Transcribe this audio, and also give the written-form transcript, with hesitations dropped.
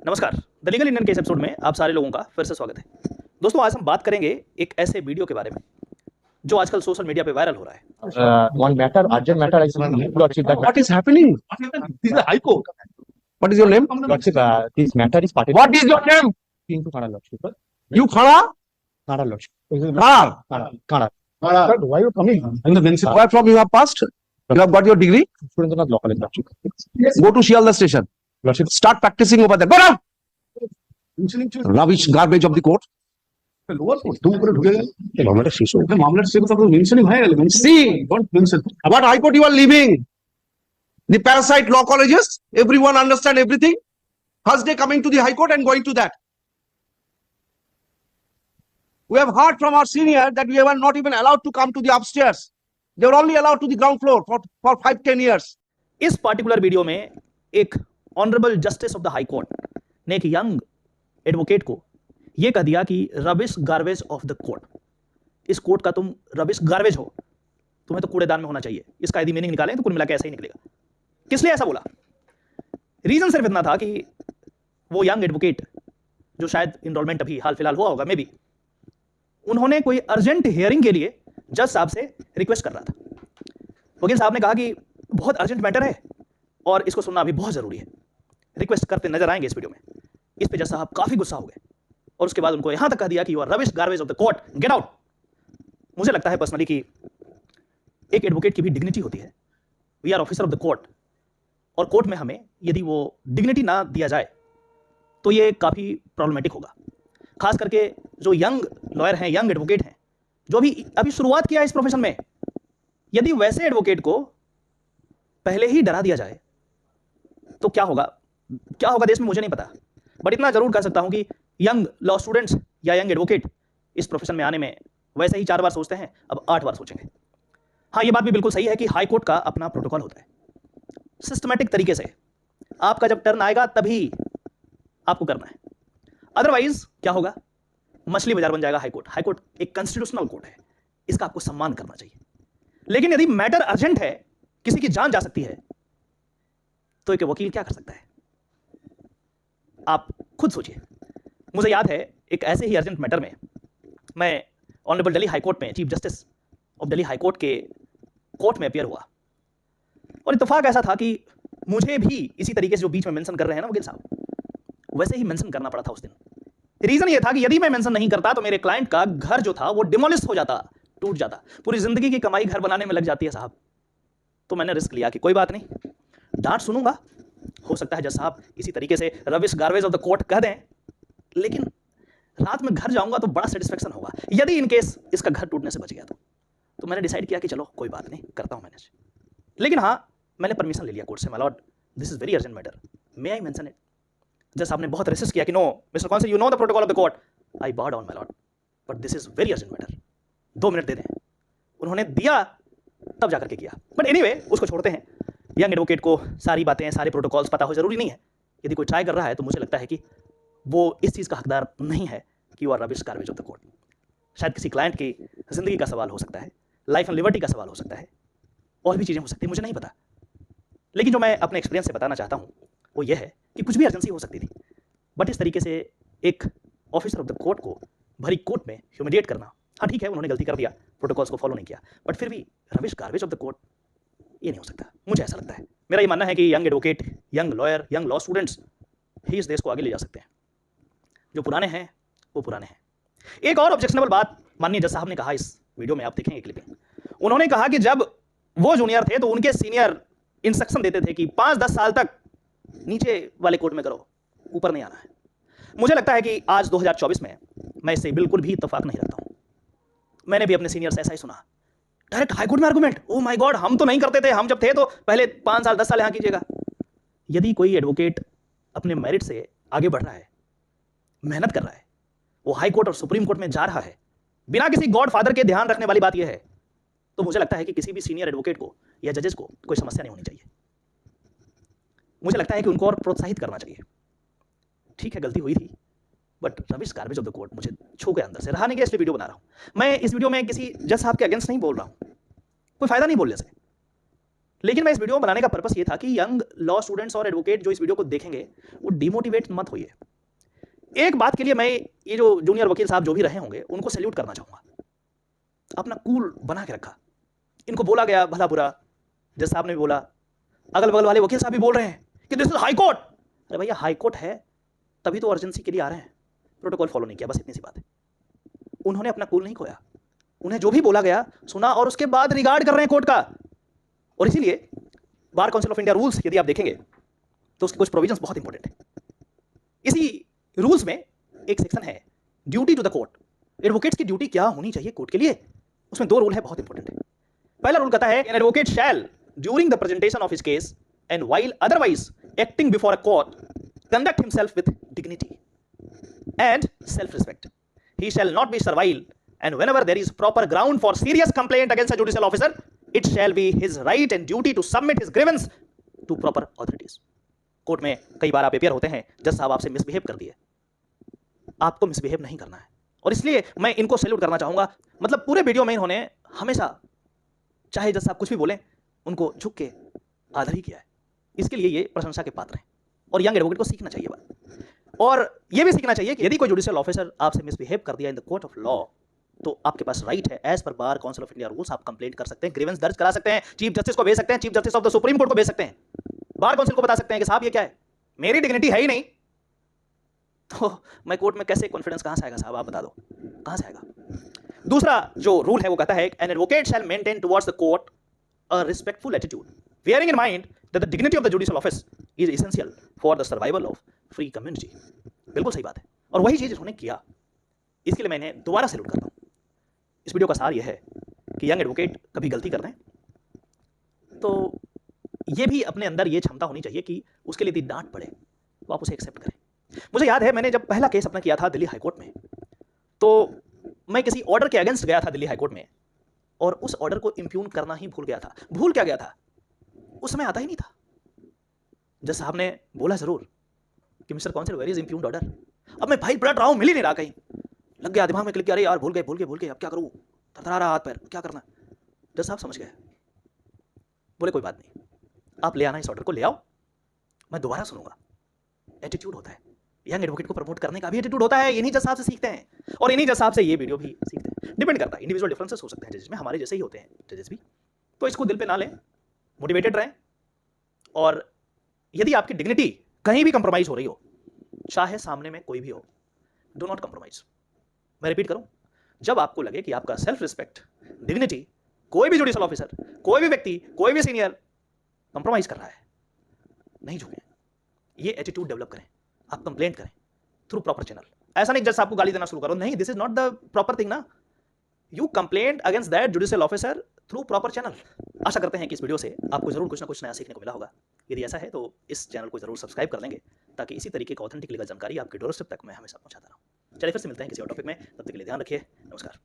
नमस्कार। The legal Indian के इस एपिसोड में आप सारे लोगों का फिर से स्वागत है। दोस्तों, आज हम बात करेंगे एक ऐसे वीडियो के बारे में जो आजकल सोशल मीडिया पे वायरल हो रहा है। One matter, urgent matter, I need to achieve that. What is happening? This is the High Court. What is your name? Lordship, this matter is party. What is your name? Into Khada Lordship. You Khana? Khada Lordship. Khana. Khada. But why you coming? In the Vincent. Where from you have passed? You have got your degree? Surendranath Law College Lordship. Go to Shialda station. Lordship. Start practicing over there. Go now! Rubbish, garbage of the court. See, what High Court you are leaving? The parasite law colleges, everyone understand everything. First day coming to the High Court and going to that. We have heard from our senior that we were not even allowed to come to the upstairs. They were only allowed to the ground floor for 5-10 years. इस particular video में एक honourable justice of the high court ने एक young advocate को यह कह दिया कि rubbish garbage of the court, इस कोर्ट का तुम रबिश गार्बेज हो, तुम्हें तो कूड़ेदान में होना चाहिए। इसका यदि मीनिंग निकालें तो कुल मिला के ऐसा ही निकलेगा। किस लिए ऐसा बोला? रीजन सिर्फ इतना था कि वो यंग एडवोकेट, जो शायद इनरोलमेंट अभी हाल फिलहाल हुआ होगा मे बी, उन्होंने कोई अर्जेंट हियरिंग के लिए जज साहब से रिक्वेस्ट कर रहा था। वकील साहब ने कहा कि बहुत अर्जेंट मैटर है और इसको सुनना अभी बहुत जरूरी है, रिक्वेस्ट करते नजर आएंगे इस वीडियो में। इस पे जज साहब काफी गुस्सा हो गए और उसके बाद उनको यहां तक कह दिया कि you are rubbish garbage of the court, get out. मुझे लगता है पर्सनली कि एक एडवोकेट की भी डिग्निटी होती है। We are officer of the court, और कोर्ट में हमें यदि वो डिग्निटी ना दिया जाए तो ये काफी प्रॉब्लमेटिक होगा। खास करके जो यंग लॉयर हैं, यंग एडवोकेट हैं, जो अभी शुरुआत किया है इस प्रोफेशन में, यदि वैसे एडवोकेट को पहले ही डरा दिया जाए तो क्या होगा देश में, मुझे नहीं पता। बट इतना जरूर कह सकता हूं कि यंग लॉ स्टूडेंट्स या यंग एडवोकेट इस प्रोफेशन में आने में वैसे ही 4 बार सोचते हैं, अब 8 बार सोचेंगे। हाँ, ये बात भी बिल्कुल सही है कि हाई कोर्ट का अपना प्रोटोकॉल होता है। सिस्टमैटिक तरीके से आपका जब टर्न आएगा तभी आपको करना है, अदरवाइज क्या होगा, मछली बाजार बन जाएगा हाई कोर्ट। हाई कोर्ट एक कॉन्स्टिट्यूशनल कोर्ट है, इसका आपको सम्मान करना चाहिए। लेकिन यदि मैटर अर्जेंट है, किसी की जान जा सकती है, तो एक वकील क्या कर सकता है? आप खुद सोचिए। मुझे याद है एक ऐसे ही अर्जेंट मैटर में मैं ऑनरेबल दिल्ली हाई कोर्ट में chief justice of Delhi high court के कोर्ट में अपियर हुआ, और इत्तेफाक ऐसा था कि मुझे भी इसी तरीके से जो बीच में मेंशन कर रहे हैं ना वकील साहब, वैसे ही मेंशन करना पड़ा था उस दिन। रीजन ये था कि यदि मैं मेंशन नहीं करता तो मेरे क्लाइंट का घर जो था वो डिमोलिश हो जाता, टूट जाता। पूरी जिंदगी की कमाई घर बनाने में लग जाती है साहब। तो मैंने रिस्क लिया कि कोई बात नहीं, डांट सुनूंगा, हो सकता है जज साहब इसी तरीके से rubbish garbage of the court कह दें, लेकिन रात में घर जाऊंगा तो बड़ा सेटिस्फेक्शन होगा यदि इन केस इसका घर टूटने से बच गया तो मैंने डिसाइड किया कि चलो कोई बात नहीं, करता हूं मैनेज। लेकिन हाँ, मैंने परमिशन ले लिया कोर्ट से, my lord this is very urgent matter, may I mention it. जज साहब ने बहुत रेसिस्ट किया कि no mister counsel, you know the protocol of the court. I bow down my lord, but this is very urgent matter, 2 minute दे दें। उन्होंने दिया तब जाकर के किया। बट एनीवे, उसको छोड़ते हैं। यंग एडवोकेट को सारी बातें, सारे प्रोटोकॉल्स पता हो जरूरी नहीं है। यदि कोई ट्राई कर रहा है तो मुझे लगता है कि वो इस चीज़ का हकदार नहीं है कि you are rubbish garbage of the court. शायद किसी क्लाइंट की जिंदगी का सवाल हो सकता है, लाइफ एंड लिबर्टी का सवाल हो सकता है, और भी चीज़ें हो सकती है, मुझे नहीं पता। लेकिन जो मैं अपने एक्सपीरियंस से बताना चाहता हूँ वो ये है कि कुछ भी अर्जेंसी हो सकती थी, बट इस तरीके से एक ऑफिसर ऑफ द कोर्ट को भरी कोर्ट में ह्यूमिलिएट करना, हाँ ठीक है उन्होंने गलती कर दिया, प्रोटोकॉल्स को फॉलो नहीं किया, बट फिर भी rubbish garbage of the court, ये नहीं हो सकता। मुझे ऐसा लगता है, मेरा ये मानना है कि young advocate, young lawyer, young law students ही इस देश को आगे ले जा सकते हैं। जो पुराने हैं वो पुराने हैं। एक और ऑब्जेक्शनेबल बात माननीय जज साहब ने कहा इस वीडियो में, आप देखेंगे क्लिपिंग। उन्होंने कहा कि जब वो जूनियर थे तो उनके सीनियर इंस्ट्रक्शन देते थे कि 5-10 साल तक नीचे वाले कोर्ट में करो, ऊपर नहीं आना है। मुझे लगता है कि आज 2024 में मैं इससे बिल्कुल भी इत्तेफाक नहीं रखता हूं। मैंने भी अपने सीनियर से ऐसा ही सुना, डायरेक्ट हाई कोर्ट में आर्गुमेंट, ओ माय गॉड, हम तो नहीं करते थे, हम जब थे तो पहले 5 साल 10 साल यहां कीजिएगा। यदि कोई एडवोकेट अपने मेरिट से आगे बढ़ रहा है, मेहनत कर रहा है, वो हाई कोर्ट और सुप्रीम कोर्ट में जा रहा है बिना किसी गॉड फादर के ध्यान रखने वाली बात यह है, तो मुझे लगता है कि किसी भी सीनियर एडवोकेट को या जजेस को कोई समस्या नहीं होनी चाहिए। मुझे लगता है कि उनको और प्रोत्साहित करना चाहिए। ठीक है, गलती हुई थी, but rubbish garbage of the court मुझे छू गया अंदर से, रहा नहीं गया, इसलिए वीडियो बना रहा हूं। मैं इस वीडियो में किसी जज साहब के अगेंस्ट नहीं बोल रहा हूं, कोई फायदा नहीं बोलने से, लेकिन मैं इस वीडियो बनाने का पर्पस ये था कि यंग लॉ स्टूडेंट्स और एडवोकेट जो इस वीडियो को देखेंगे वो डिमोटिवेट मत होइए। एक बात के लिए मैं ये जो जूनियर वकील साहब जो भी रहे होंगे उनको सैल्यूट करना चाहूंगा, अपना कूल बना के रखा। इनको बोला गया भला बुरा, जज साहब ने भी बोला, अगल बगल वाले वकील साहब भी बोल रहे हैं कि दिस इज हाई कोर्ट। अरे भैया हाई कोर्ट है तभी तो अर्जेंसी के लिए आ रहे हैं, प्रोटोकॉल फॉलो नहीं किया, बस इतनी सी बात है। उन्होंने अपना कूल नहीं खोया, उन्हें जो भी बोला गया सुना और उसके बाद रिगार्ड कर रहे हैं कोर्ट का। और इसीलिए बार काउंसिल ऑफ इंडिया रूल्स यदि आप देखेंगे तो उसके कुछ प्रोविजंस बहुत इंपॉर्टेंट है। इसी रूल्स में एक सेक्शन है duty to the court. Advocates की ड्यूटी क्या होनी चाहिए कोर्ट के लिए, उसमें 2 रूल है, बहुत इंपॉर्टेंट है। पहला रूल कहता है an advocate shall during the presentation of his case and while otherwise acting before a court conduct himself with dignity and self-respect. He shall not be servile, and whenever there is proper ground for serious complaint against a judicial officer, it shall be his right and duty to submit his grievance to proper authorities. Court में कई बार आप appear होते हैं, जज साहब आपसे misbehave कर दिए, आपको मिसबिहेव नहीं करना है, और इसलिए मैं इनको सैल्यूट करना चाहूंगा। मतलब पूरे वीडियो में इन्होंने हमेशा चाहे जज साहब कुछ भी बोले उनको झुक के आदर ही किया है। इसके लिए ये प्रशंसा के पात्र हैं और यंग एडवोकेट को सीखना चाहिए बात। और यह भी सीखना चाहिए कि यदि कोई जुडिशियल ऑफिसर आपसे मिसबिहेव कर दिया in the court of law तो आपके पास राइट है, as per bar council of India rules आप कंप्लेंट कर सकते हैं, ग्रीवेंस दर्ज करा सकते हैं, चीफ जस्टिस को भेज सकते हैं, chief justice of the supreme court को भेज सकते हैं, बार काउंसिल को बता सकते हैं कि साहब ये क्या है, मेरी डिग्निटी है ही नहीं, तो मैं कोर्ट में कैसे कॉन्फिडेंस कहां से आएगा साहब, आप बता दो कहां से आएगा। दूसरा जो रूल है वो कहता है an advocate shall maintain towards the court a respectful attitude bearing in mind that the dignity of the judicial office is essential for the survival of free community। बिल्कुल सही बात है और वही चीज उन्होंने किया, इसके लिए मैंने दोबारा सैल्यूट करता हूं। इस वीडियो का सार यह है कि यंग एडवोकेट कभी गलती कर रहे हैं तो ये भी अपने अंदर ये क्षमता होनी चाहिए कि उसके लिए यदि डांट पड़े तो आप उसे एक्सेप्ट करें। मुझे याद है मैंने जब पहला केस अपना किया था दिल्ली हाईकोर्ट में, तो मैं किसी ऑर्डर के अगेंस्ट गया था दिल्ली हाईकोर्ट में और उस ऑर्डर को इंप्यून करना ही भूल गया था। भूल क्या गया था, उस समय आता ही नहीं था। जज साहब ने बोला जरूर कि mister counsel where is impugned order. अब मैं फाइल पलट रहा हूं, मिल ही नहीं रहा, कहीं लग गया दिमाग में क्लिक, अरे यार भूल गए, अब क्या करूं, थरथरा रहा हाथ पैर, क्या करना। जज साहब समझ गए, बोले कोई बात नहीं, आप ले आना इस ऑर्डर को, ले आओ, मैं दोबारा सुनूंगा। एटीट्यूड होता है, यंग एडवोकेट को प्रमोट करने का भी एटीट्यूड होता है, इन्हीं जज साहब से सीखते हैं और इन्हीं जज साहब से ये वीडियो भी सीखते हैं। डिपेंड करता है, इंडिविजुअल डिफरेंसेस हो सकते हैं जजेस में, हमारे जैसे ही होते हैं जजेस भी, तो इसको दिल पे ना लें, मोटिवेटेड रहें। और यदि आपकी डिग्निटी कहीं भी कंप्रोमाइज हो रही हो, चाहे सामने में कोई भी हो, डू नॉट कंप्रोमाइज। मैं रिपीट करूं, जब आपको लगे कि आपका सेल्फ रिस्पेक्ट, डिग्निटी, कोई भी जुडिशियल ऑफिसर, कोई भी व्यक्ति, कोई भी सीनियर कंप्रोमाइज कर रहा है, नहीं झुकें, ये एटीट्यूड डेवलप करें, आप कंप्लेंट करें थ्रू प्रॉपर चैनल। ऐसा नहीं जज साहब को गाली देना शुरू करो, नहीं, this is not the proper thing ना। You complaint against that judicial officer through proper channel. आशा करते हैं कि इस वीडियो से आपको जरूर कुछ ना कुछ नया सीखने को मिला होगा। यदि ऐसा है तो इस चैनल को जरूर सब्सक्राइब कर लेंगे ताकि इसी तरीके का ऑथेंटिक लीगल जानकारी आपके डोरस्टेप तक मैं हमेशा पहुंचाता रहूं। चलिए फिर से मिलते हैं किसी और टॉपिक में, तब तक के लिए ध्यान रखिए, नमस्कार।